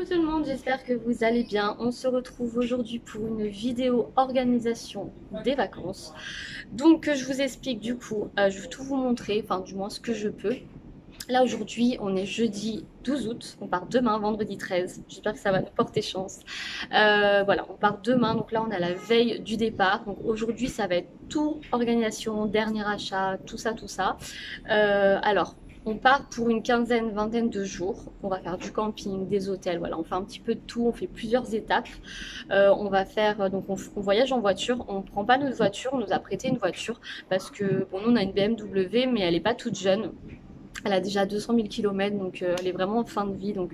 Coucou tout le monde, j'espère que vous allez bien. On se retrouve aujourd'hui pour une vidéo organisation des vacances. Donc je vous explique du coup, je vais tout vous montrer, enfin du moins ce que je peux. Là aujourd'hui on est jeudi 12 août, on part demain vendredi 13, j'espère que ça va nous porter chance. Voilà, on part demain, donc là on a la veille du départ. Donc aujourd'hui ça va être tout organisation, dernier achat, tout ça, tout ça. Alors, on part pour une quinzaine, vingtaine de jours. On va faire du camping, des hôtels, voilà, on fait un petit peu de tout, on fait plusieurs étapes. On va faire, donc on voyage en voiture, on ne prend pas notre voiture, on nous a prêté une voiture parce que, bon, nous on a une BMW, mais elle n'est pas toute jeune. Elle a déjà 200 000 km, donc elle est vraiment en fin de vie. Donc,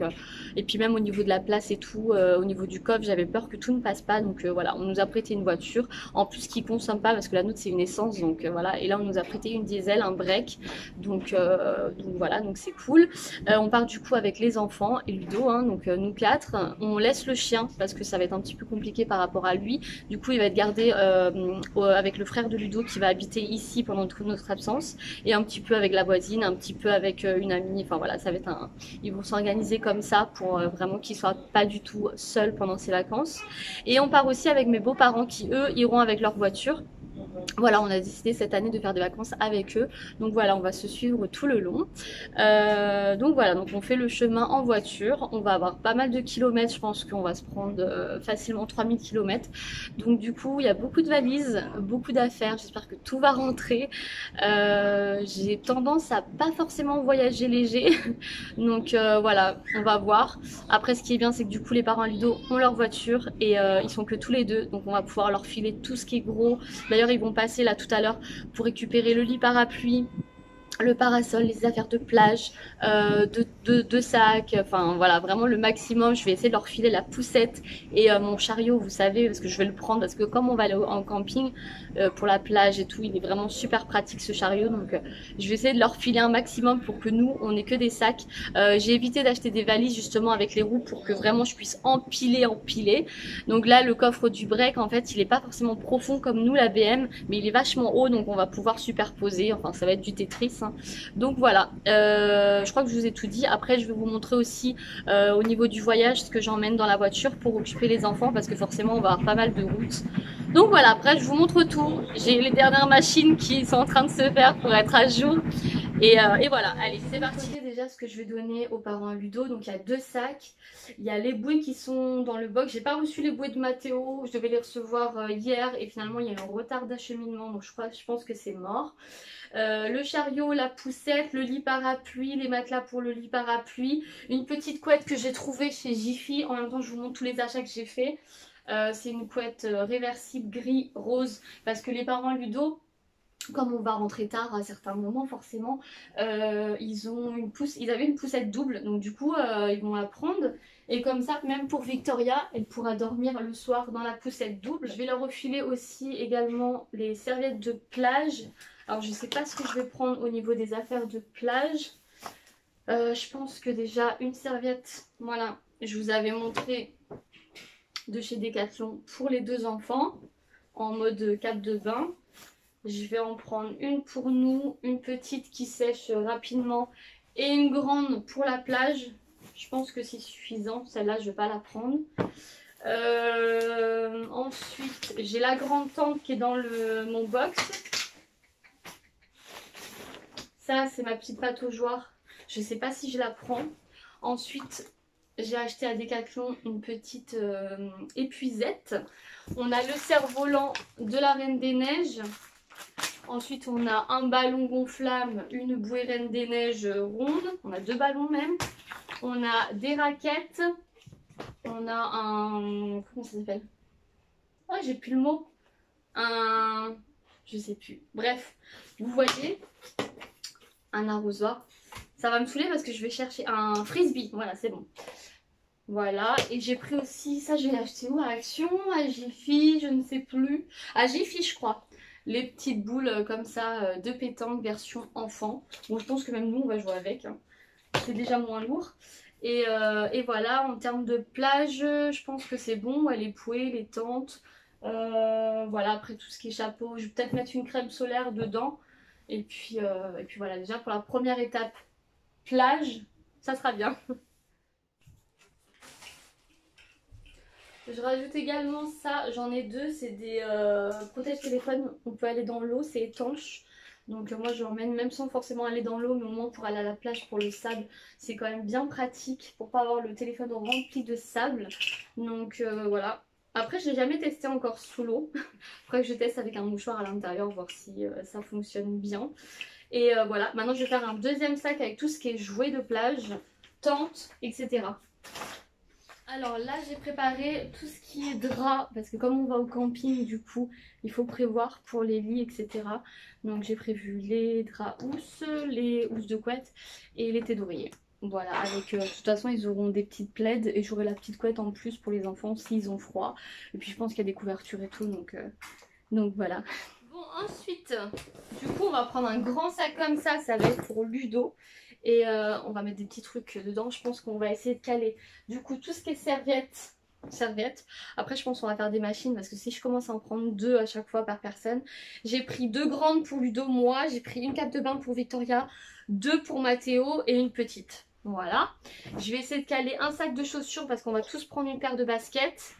et puis même au niveau de la place et tout, au niveau du coffre, j'avais peur que tout ne passe pas. Donc voilà, on nous a prêté une voiture, en plus qui ne consomme pas parce que la nôtre c'est une essence. Donc voilà, et là on nous a prêté une diesel, un break. Donc voilà, donc c'est cool. On part du coup avec les enfants et Ludo, hein, donc nous quatre. On laisse le chien parce que ça va être un petit peu compliqué par rapport à lui. Du coup, il va être gardé avec le frère de Ludo qui va habiter ici pendant toute notre absence et un petit peu avec la voisine, un petit peu avec une amie. Enfin voilà, ça va être un. Ils vont s'organiser comme ça pour vraiment qu'ils soient pas du tout seuls pendant ces vacances. Et on part aussi avec mes beaux-parents qui eux iront avec leur voiture. Voilà, on a décidé cette année de faire des vacances avec eux. Donc voilà, on va se suivre tout le long. Donc voilà, donc on fait le chemin en voiture. On va avoir pas mal de kilomètres. Je pense qu'on va se prendre facilement 3000 kilomètres. Donc du coup, il y a beaucoup de valises, beaucoup d'affaires. J'espère que tout va rentrer. J'ai tendance à pas forcément voyager léger. Donc voilà, on va voir. Après, ce qui est bien, c'est que du coup, les parents à Ludo ont leur voiture et ils sont que tous les deux. Donc on va pouvoir leur filer tout ce qui est gros. D'ailleurs, ils vont passer là tout à l'heure pour récupérer le lit parapluie, le parasol, les affaires de plage, de sacs, enfin voilà, vraiment le maximum. Je vais essayer de leur filer la poussette et mon chariot, vous savez, parce que je vais le prendre, parce que comme on va aller en camping pour la plage et tout, il est vraiment super pratique ce chariot. Donc je vais essayer de leur filer un maximum pour que nous, on n'ait que des sacs. J'ai évité d'acheter des valises justement avec les roues pour que vraiment je puisse empiler. Donc là, le coffre du break, en fait, il est pas forcément profond comme nous, la BM, mais il est vachement haut, donc on va pouvoir superposer. Enfin, ça va être du Tetris, hein. Donc voilà, je crois que je vous ai tout dit. Après, je vais vous montrer aussi au niveau du voyage ce que j'emmène dans la voiture pour occuper les enfants parce que forcément on va avoir pas mal de routes. Donc voilà, après je vous montre tout. J'ai les dernières machines qui sont en train de se faire pour être à jour. Et voilà, allez, c'est parti. Déjà, ce que je vais donner aux parents Ludo. Donc, il y a deux sacs. Il y a les bouées qui sont dans le box. J'ai pas reçu les bouées de Mathéo. Je devais les recevoir hier. Et finalement, il y a eu un retard d'acheminement. Donc, je pense que c'est mort. Le chariot, la poussette, le lit parapluie, les matelas pour le lit parapluie. Une petite couette que j'ai trouvée chez Jiffy. En même temps, je vous montre tous les achats que j'ai fait. C'est une couette réversible gris rose. Parce que les parents Ludo, comme on va rentrer tard à certains moments forcément, ils avaient une poussette double, donc du coup ils vont la prendre et comme ça même pour Victoria elle pourra dormir le soir dans la poussette double. Je vais leur refiler aussi également les serviettes de plage. Alors je sais pas ce que je vais prendre au niveau des affaires de plage. Je pense que déjà une serviette, voilà, je vous avais montré de chez Decathlon pour les deux enfants en mode cap de bain. Je vais en prendre une pour nous, une petite qui sèche rapidement et une grande pour la plage. Je pense que c'est suffisant. Celle-là, je ne vais pas la prendre. Ensuite, j'ai la grande tente qui est dans mon box. Ça, c'est ma petite pataugeoire. Je ne sais pas si je la prends. Ensuite, j'ai acheté à Decathlon une petite épuisette. On a le cerf-volant de la Reine des Neiges. Ensuite, on a un ballon gonflable, une bouée Reine des Neiges ronde. On a deux ballons même. On a des raquettes. On a un... Comment ça s'appelle? Oh, j'ai plus le mot. Un... Je sais plus. Bref, vous voyez, un arrosoir. Ça va me saouler parce que je vais chercher un frisbee. Voilà, c'est bon. Voilà, et j'ai pris aussi, ça je l'ai acheté où? À Action, à Jiffy, je ne sais plus. À Jiffy, je crois. Les petites boules comme ça de pétanque version enfant. Bon, je pense que même nous on va jouer avec, hein. C'est déjà moins lourd. Et voilà, en termes de plage, je pense que c'est bon. Ouais, les bouées, les tentes. Voilà, après tout ce qui est chapeau, je vais peut-être mettre une crème solaire dedans. Et puis voilà, déjà pour la première étape plage, ça sera bien. Je rajoute également ça, j'en ai deux, c'est des protège-téléphone, on peut aller dans l'eau, c'est étanche. Donc moi je l'emmène même sans forcément aller dans l'eau, mais au moins pour aller à la plage pour le sable, c'est quand même bien pratique pour pas avoir le téléphone rempli de sable. Donc voilà. Après je l'ai jamais testé encore sous l'eau. Faudrait que je teste avec un mouchoir à l'intérieur, voir si ça fonctionne bien. Et voilà, maintenant je vais faire un deuxième sac avec tout ce qui est jouets de plage, tente, etc. Alors là j'ai préparé tout ce qui est drap parce que comme on va au camping du coup il faut prévoir pour les lits etc. Donc j'ai prévu les draps housses, les housses de couette et les thés d'oreiller. Voilà, avec de toute façon ils auront des petites plaids et j'aurai la petite couette en plus pour les enfants s'ils ont froid. Et puis je pense qu'il y a des couvertures et tout donc voilà. Bon ensuite du coup on va prendre un grand sac comme ça va être pour Ludo. Et on va mettre des petits trucs dedans. Je pense qu'on va essayer de caler du coup tout ce qui est serviettes. Après je pense qu'on va faire des machines parce que si je commence à en prendre deux à chaque fois par personne. J'ai pris deux grandes pour Ludo, moi. J'ai pris une cape de bain pour Victoria, deux pour Mathéo et une petite. Voilà. Je vais essayer de caler un sac de chaussures parce qu'on va tous prendre une paire de baskets.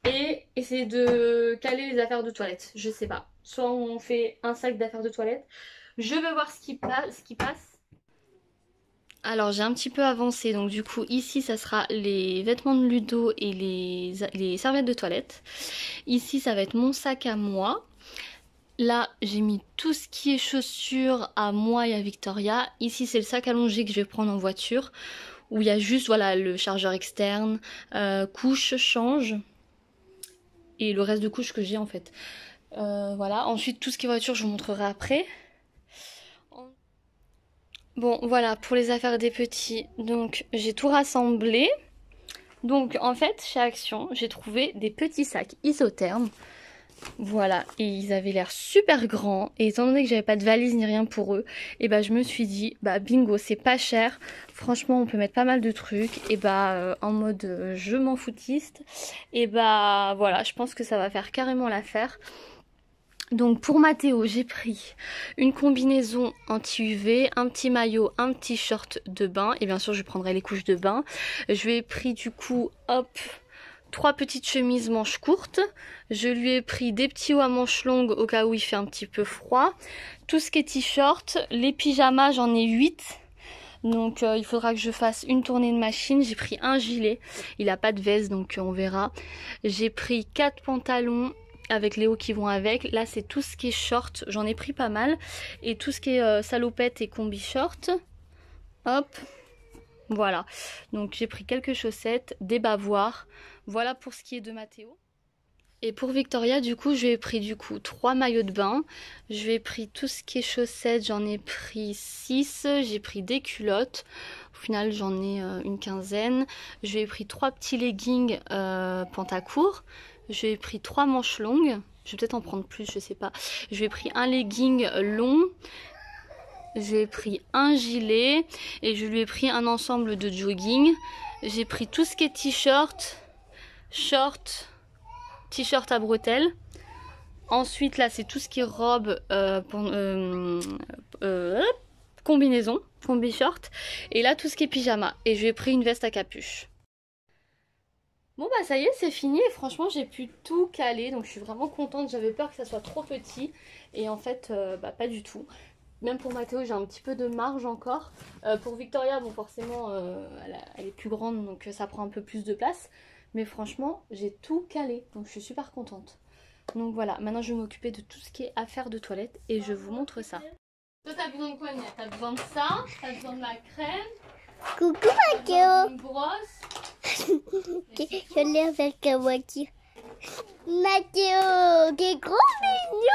Et essayer de caler les affaires de toilette. Je sais pas. Soit on fait un sac d'affaires de toilette. Je vais voir ce qui passe. Alors j'ai un petit peu avancé, donc du coup ici ça sera les vêtements de Ludo et les serviettes de toilette. Ici ça va être mon sac à moi. Là j'ai mis tout ce qui est chaussures à moi et à Victoria. Ici c'est le sac allongé que je vais prendre en voiture, où il y a juste voilà le chargeur externe, couche, change et le reste de couches que j'ai en fait. Voilà, ensuite tout ce qui est voiture je vous montrerai après. Bon voilà pour les affaires des petits, donc j'ai tout rassemblé. Donc en fait chez Action j'ai trouvé des petits sacs isothermes. Voilà, et ils avaient l'air super grands. Et étant donné que j'avais pas de valise ni rien pour eux, et bah je me suis dit bah bingo, c'est pas cher. Franchement on peut mettre pas mal de trucs. Et bah en mode je m'en foutiste. Et bah voilà, je pense que ça va faire carrément l'affaire. Donc pour Mathéo, j'ai pris une combinaison anti-UV, un petit maillot, un petit short de bain. Et bien sûr, je prendrai les couches de bain. Je lui ai pris du coup, hop, 3 petites chemises manches courtes. Je lui ai pris des petits hauts à manches longues au cas où il fait un petit peu froid. Tout ce qui est t-shirt, les pyjamas, j'en ai 8. Donc il faudra que je fasse une tournée de machine. J'ai pris un gilet, il n'a pas de veste donc on verra. J'ai pris 4 pantalons avec les hauts qui vont avec. Là c'est tout ce qui est short, j'en ai pris pas mal. Et tout ce qui est salopette et combi short. Hop, voilà. Donc j'ai pris quelques chaussettes, des bavoirs. Voilà pour ce qui est de Mathéo. Et pour Victoria du coup je lui ai pris du coup 3 maillots de bain. Je lui ai pris tout ce qui est chaussettes, j'en ai pris 6. J'ai pris des culottes. Au final j'en ai une quinzaine. Je lui ai pris 3 petits leggings pantacourt. Je lui ai pris 3 manches longues. Je vais peut-être en prendre plus, je sais pas. Je lui ai pris un legging long. Je lui ai pris un gilet. Et je lui ai pris un ensemble de jogging. J'ai pris tout ce qui est t-shirt, short, t-shirt à bretelles. Ensuite là c'est tout ce qui est robe, combinaison, combi short. Et là tout ce qui est pyjama. Et je lui ai pris une veste à capuche. Bon bah ça y est c'est fini et franchement j'ai pu tout caler donc je suis vraiment contente, j'avais peur que ça soit trop petit et en fait bah pas du tout. Même pour Mathéo j'ai un petit peu de marge encore. Pour Victoria bon forcément elle est plus grande donc ça prend un peu plus de place. Mais franchement j'ai tout calé donc je suis super contente. Donc voilà, maintenant je vais m'occuper de tout ce qui est affaires de toilette et je vous montre ça. Toi t'as besoin de quoi Nia? T'as besoin de ça, t'as besoin de la crème. Coucou Mathéo. Une brosse. Je l'ai avec la voiture. Mathéo, t'es gros mignon.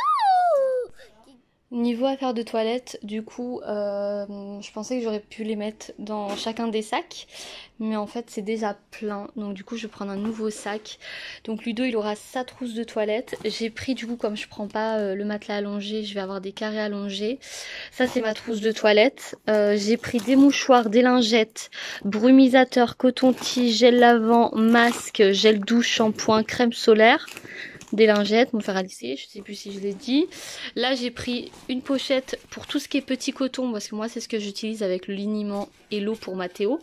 Niveau affaires de toilette, du coup, je pensais que j'aurais pu les mettre dans chacun des sacs. Mais en fait, c'est déjà plein. Donc du coup, je vais prendre un nouveau sac. Donc Ludo, il aura sa trousse de toilette. J'ai pris, du coup, comme je prends pas le matelas allongé, je vais avoir des carrés allongés. Ça, c'est ma trousse de toilette. J'ai pris des mouchoirs, des lingettes, brumisateur, coton-tige, gel lavant, masque, gel douche, shampoing, crème solaire. Des lingettes, mon fer à lisser, je sais plus si je l'ai dit. Là j'ai pris une pochette pour tout ce qui est petit coton parce que moi c'est ce que j'utilise avec le liniment et l'eau pour Mathéo.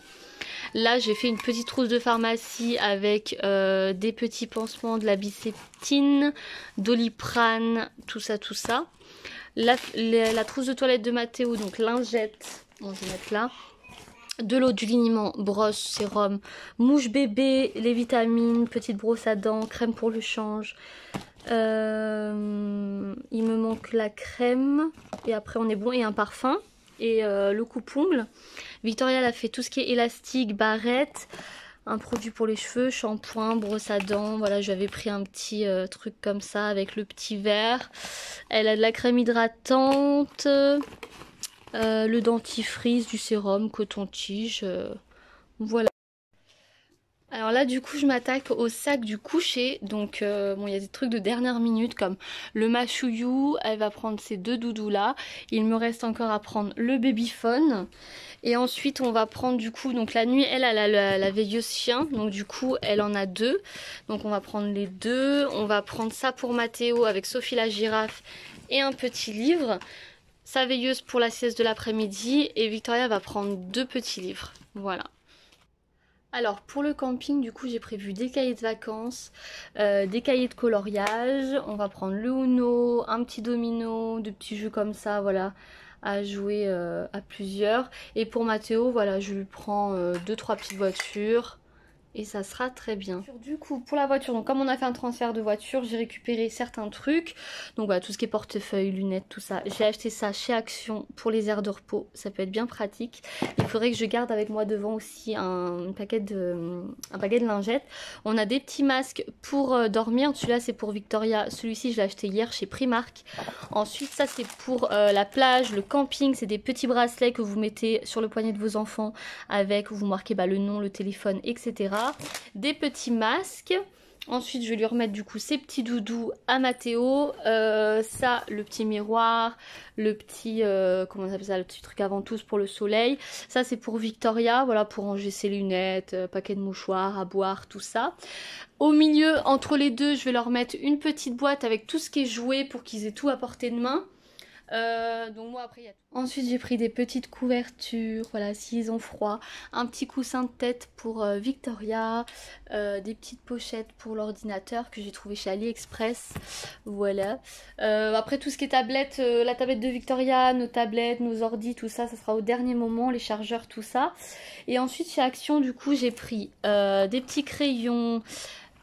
Là j'ai fait une petite trousse de pharmacie avec des petits pansements, de la Bicéptine, Doliprane, tout ça. La trousse de toilette de Mathéo, donc lingette, bon, je vais mettre là. De l'eau, du liniment, brosse, sérum, mouche bébé, les vitamines, petite brosse à dents, crème pour le change. Il me manque la crème et après on est bon, et un parfum et le coupe-ongle. Victoria elle a fait tout ce qui est élastique, barrette, un produit pour les cheveux, shampoing, brosse à dents. Voilà, j'avais pris un petit truc comme ça avec le petit verre. Elle a de la crème hydratante. Le dentifrice, du sérum, coton-tige, voilà. Alors là du coup je m'attaque au sac du coucher, donc bon, il y a des trucs de dernière minute comme le machouillou, elle va prendre ces deux doudous là, il me reste encore à prendre le babyphone, et ensuite on va prendre du coup, donc la nuit elle a la veilleuse chien, donc du coup elle en a deux, donc on va prendre les deux, on va prendre ça pour Mathéo avec Sophie la girafe et un petit livre. Sa veilleuse pour la sieste de l'après-midi, et Victoria va prendre deux petits livres. Voilà. Alors pour le camping, du coup j'ai prévu des cahiers de vacances, des cahiers de coloriage. On va prendre le Uno, un petit domino, de petits jeux comme ça, voilà, à jouer à plusieurs. Et pour Mathéo, voilà, je lui prends 2-3 petites voitures. Et ça sera très bien. Du coup pour la voiture, donc comme on a fait un transfert de voiture, j'ai récupéré certains trucs. Donc voilà, tout ce qui est portefeuille, lunettes, tout ça. J'ai acheté ça chez Action pour les aires de repos. Ça peut être bien pratique. Il faudrait que je garde avec moi devant aussi un paquet de lingettes. On a des petits masques pour dormir. Celui-là c'est pour Victoria. Celui-ci je l'ai acheté hier chez Primark. Ensuite ça c'est pour la plage, le camping. C'est des petits bracelets que vous mettez sur le poignet de vos enfants avec, vous marquez le nom, le téléphone, etc. Des petits masques. Ensuite je vais lui remettre du coup ces petits doudous à Mathéo, ça, le petit miroir, le petit comment on appelle ça, le petit truc à ventouse pour le soleil. Ça c'est pour Victoria, voilà, pour ranger ses lunettes, paquet de mouchoirs, à boire, tout ça. Au milieu, entre les deux, je vais leur mettre une petite boîte avec tout ce qui est jouet pour qu'ils aient tout à portée de main. Donc moi après il y a... Ensuite j'ai pris des petites couvertures, voilà, s'ils ont froid, un petit coussin de tête pour Victoria, des petites pochettes pour l'ordinateur que j'ai trouvé chez AliExpress, voilà. Après tout ce qui est tablette, la tablette de Victoria, nos tablettes, nos ordis, tout ça, ça sera au dernier moment, les chargeurs, tout ça. Et ensuite chez Action du coup j'ai pris des petits crayons,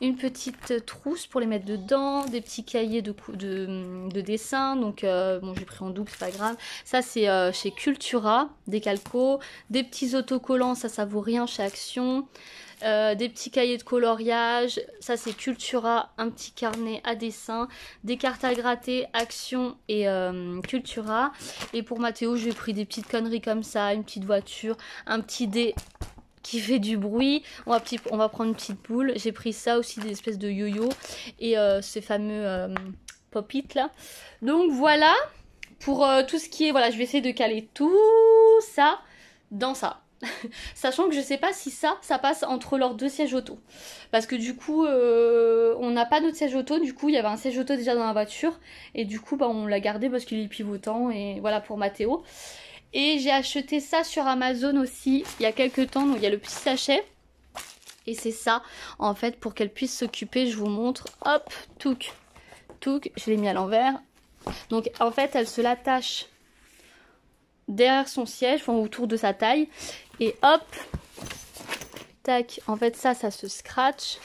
une petite trousse pour les mettre dedans, des petits cahiers de dessin, donc bon j'ai pris en double, c'est pas grave. Ça c'est chez Cultura, des calcos, des petits autocollants, ça vaut rien chez Action, des petits cahiers de coloriage, ça c'est Cultura, un petit carnet à dessin, des cartes à gratter, Action et Cultura. Et pour Mathéo j'ai pris des petites conneries comme ça, une petite voiture, un petit dé qui fait du bruit, on va prendre une petite boule. J'ai pris ça aussi, des espèces de yo-yo et ces fameux pop-it là. Donc voilà pour tout ce qui est, voilà, je vais essayer de caler tout ça dans ça. Sachant que je sais pas si ça passe entre leurs deux sièges auto, parce que du coup on n'a pas notre siège auto, du coup il y avait un siège auto déjà dans la voiture et du coup bah, on l'a gardé parce qu'il est pivotant, et voilà pour Mathéo. Et j'ai acheté ça sur Amazon aussi il y a quelques temps, donc il y a le petit sachet. Et c'est ça, en fait, pour qu'elle puisse s'occuper, je vous montre. Hop, touc, touc, je l'ai mis à l'envers. Donc en fait, elle se l'attache derrière son siège, enfin autour de sa taille. Et hop, tac, en fait ça se scratch.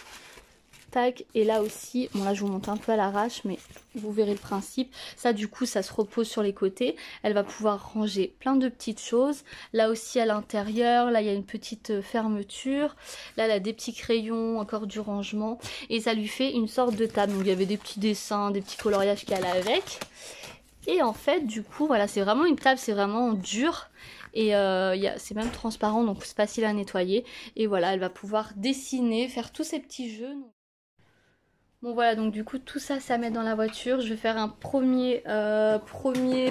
Tac, et là aussi, bon là je vous montre un peu à l'arrache, mais vous verrez le principe. Ça du coup ça se repose sur les côtés, elle va pouvoir ranger plein de petites choses. Là aussi à l'intérieur, là il y a une petite fermeture, là elle a des petits crayons, encore du rangement, et ça lui fait une sorte de table. Donc il y avait des petits dessins, des petits coloriages qu'elle a avec. Et en fait du coup voilà, c'est vraiment une table, c'est vraiment dur. Et c'est même transparent, donc c'est facile à nettoyer. Et voilà, elle va pouvoir dessiner, faire tous ces petits jeux. Bon voilà, donc du coup tout ça, ça met dans la voiture. Je vais faire un premier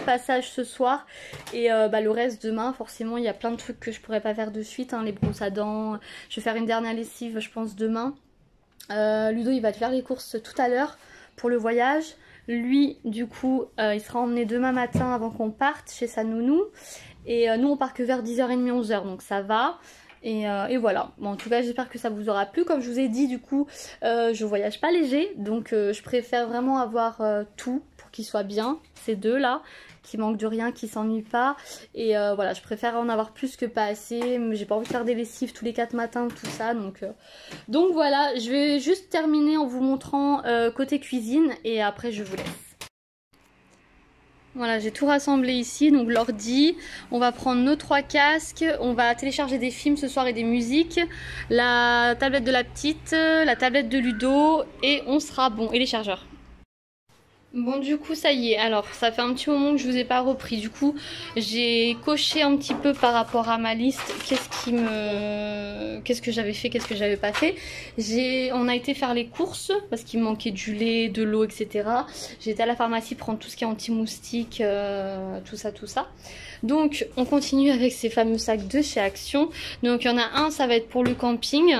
passage ce soir. Et le reste demain, forcément il y a plein de trucs que je pourrais pas faire de suite, hein, les brosses à dents. Je vais faire une dernière lessive je pense demain. Ludo il va te faire les courses tout à l'heure pour le voyage. Lui du coup il sera emmené demain matin avant qu'on parte chez sa nounou. Et nous on part que vers 10h30, 11h, donc ça va. Et voilà, bon, en tout cas j'espère que ça vous aura plu. Comme je vous ai dit, du coup je voyage pas léger, donc je préfère vraiment avoir tout pour qu'il soit bien, ces deux là, qui manquent de rien, qui s'ennuient pas. Et voilà, je préfère en avoir plus que pas assez. J'ai pas envie de faire des lessives tous les 4 matins, tout ça. Donc voilà, je vais juste terminer en vous montrant côté cuisine et après je vous laisse. Voilà, j'ai tout rassemblé ici, donc l'ordi, on va prendre nos 3 casques, on va télécharger des films ce soir et des musiques, la tablette de la petite, la tablette de Ludo et on sera bon, et les chargeurs. Bon, du coup ça y est, alors ça fait un petit moment que je vous ai pas repris, du coup j'ai coché un petit peu par rapport à ma liste qu'est-ce que j'avais fait, qu'est-ce que j'avais pas fait. On a été faire les courses parce qu'il me manquait du lait, de l'eau, etc. J'ai été à la pharmacie prendre tout ce qui est anti-moustique, tout ça. Donc on continue avec ces fameux sacs de chez Action. Donc il y en a un, ça va être pour le camping.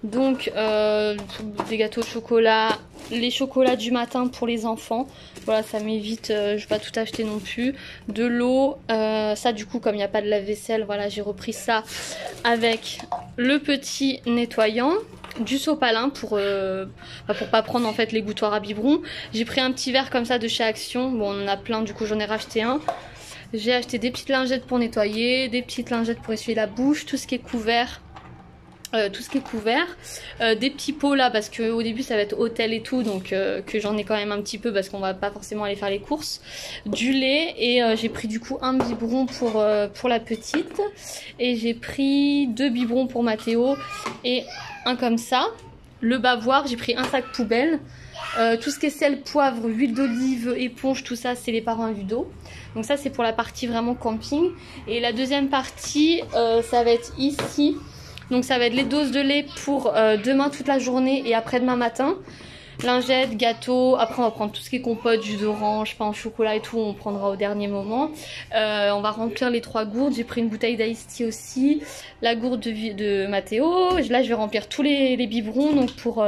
Donc des gâteaux au chocolat, les chocolats du matin pour les enfants, voilà, ça m'évite, je vais pas tout acheter non plus. De l'eau, ça du coup comme il n'y a pas de lave-vaisselle, voilà, j'ai repris ça avec le petit nettoyant, du sopalin pour pas prendre en fait les gouttoirs à biberon. J'ai pris un petit verre comme ça de chez Action, bon on en a plein, du coup j'en ai racheté un. J'ai acheté des petites lingettes pour nettoyer, des petites lingettes pour essuyer la bouche, tout ce qui est couvert. Des petits pots là parce que au début ça va être hôtel et tout, donc que j'en ai quand même un petit peu parce qu'on va pas forcément aller faire les courses, du lait et j'ai pris du coup un biberon pour la petite et j'ai pris 2 biberons pour Mathéo et un comme ça. Le bavoir, j'ai pris un sac poubelle. Tout ce qui est sel, poivre, huile d'olive, éponge, tout ça c'est les parents à Ludo. Donc ça c'est pour la partie vraiment camping. Et la deuxième partie ça va être ici. Donc ça va être les doses de lait pour demain toute la journée et après-demain matin. Lingettes, gâteaux, après on va prendre tout ce qui est compote, jus d'orange, pain au chocolat et tout, on prendra au dernier moment. On va remplir les 3 gourdes, j'ai pris une bouteille d'ice tea aussi, la gourde de Mathéo. Là je vais remplir tous les biberons, donc pour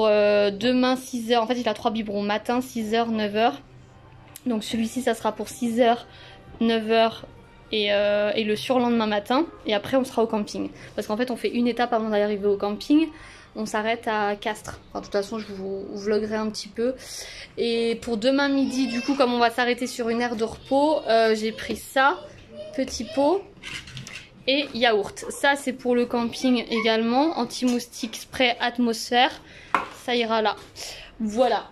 demain 6h, en fait il a 3 biberons, matin 6h, 9h. Donc celui-ci ça sera pour 6h, 9h. Et le surlendemain matin, et après on sera au camping parce qu'en fait on fait une étape avant d'arriver au camping, on s'arrête à Castres. Enfin, de toute façon je vous vloguerai un petit peu. Et pour demain midi du coup, comme on va s'arrêter sur une aire de repos, j'ai pris ça, petit pot et yaourt. Ça c'est pour le camping également, anti-moustique spray atmosphère, ça ira là. Voilà.